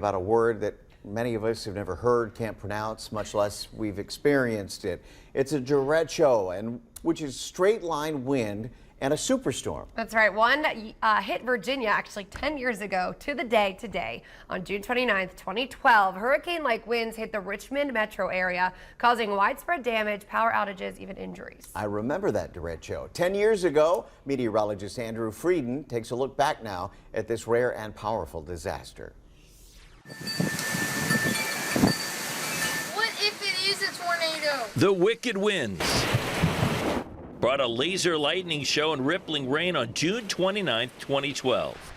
About a word that many of us have never heard, can't pronounce, much less we've experienced it. It's a derecho, and which is straight line wind and a superstorm. That's right. One hit Virginia actually 10 years ago to the day today on June 29th, 2012. Hurricane-like winds hit the Richmond metro area, causing widespread damage, power outages, even injuries. I remember that derecho. 10 years ago, meteorologist Andrew Frieden takes a look back now at this rare and powerful disaster. What if it is a tornado? The wicked winds brought a laser lightning show and rippling rain on June 29, 2012.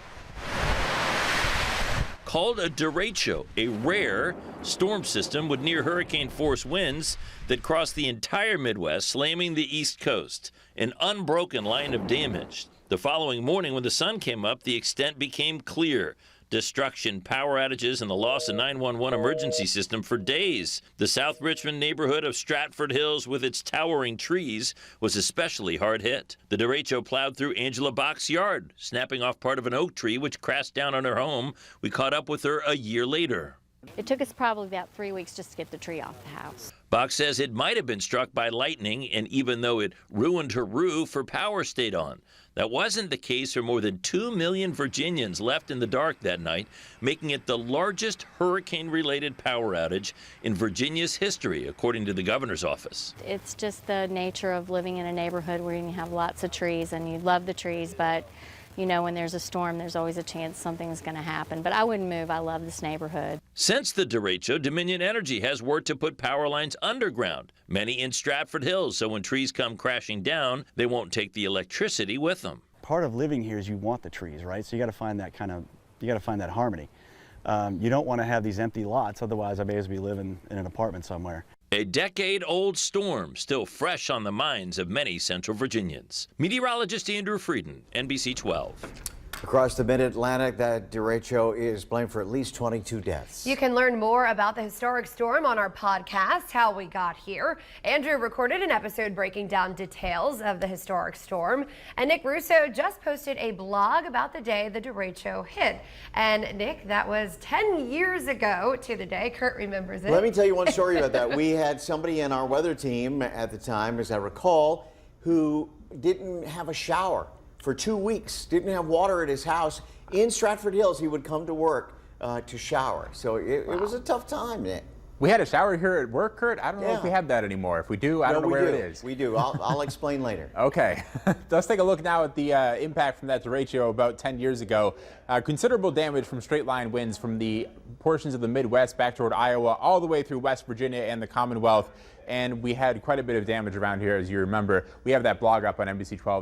Called a derecho, a rare storm system with near hurricane force winds that crossed the entire Midwest, slamming the East Coast. An unbroken line of damage. The following morning, when the sun came up, the extent became clear. Destruction, power outages, and the loss of 911 emergency system for days. The South Richmond neighborhood of Stratford Hills, with its towering trees, was especially hard hit. The derecho plowed through Angela Bach's yard, snapping off part of an oak tree which crashed down on her home. We caught up with her a year later. It took us probably about 3 weeks just to get the tree off the house. Bach says it might have been struck by lightning, and even though it ruined her roof, her power stayed on. That wasn't the case for more than 2 million Virginians left in the dark that night, making it the largest hurricane-related power outage in Virginia's history, according to the governor's office. It's just the nature of living in a neighborhood where you have lots of trees and you love the trees, but you know, when there's a storm, there's always a chance something's going to happen. But I wouldn't move. I love this neighborhood. Since the derecho, Dominion Energy has worked to put power lines underground, many in Stratford Hills, so when trees come crashing down, they won't take the electricity with them. Part of living here is you want the trees, right? So you got to find that that harmony. You don't want to have these empty lots, otherwise I may as well be living in an apartment somewhere. A decade-old storm still fresh on the minds of many Central Virginians. Meteorologist Andrew Frieden, NBC 12. Across the mid-Atlantic, that derecho is blamed for at least 22 deaths. You can learn more about the historic storm on our podcast, How We Got Here. Andrew recorded an episode breaking down details of the historic storm, and Nick Russo just posted a blog about the day the derecho hit. And Nick, that was 10 years ago to the day. Kurt remembers it. Let me tell you one story about that. We had somebody in our weather team at the time, as I recall, who didn't have a shower for 2 weeks, didn't have water at his house. In Stratford Hills, he would come to work to shower. So it was a tough time, Nick. We had a shower here at work, Kurt. I don't know if we have that anymore. If we do, I don't know where it is. We do. I'll explain later. Okay. Let's take a look now at the impact from that derecho about 10 years ago. Considerable damage from straight line winds from the portions of the Midwest back toward Iowa, all the way through West Virginia and the Commonwealth. And we had quite a bit of damage around here, as you remember. We have that blog up on NBC 12.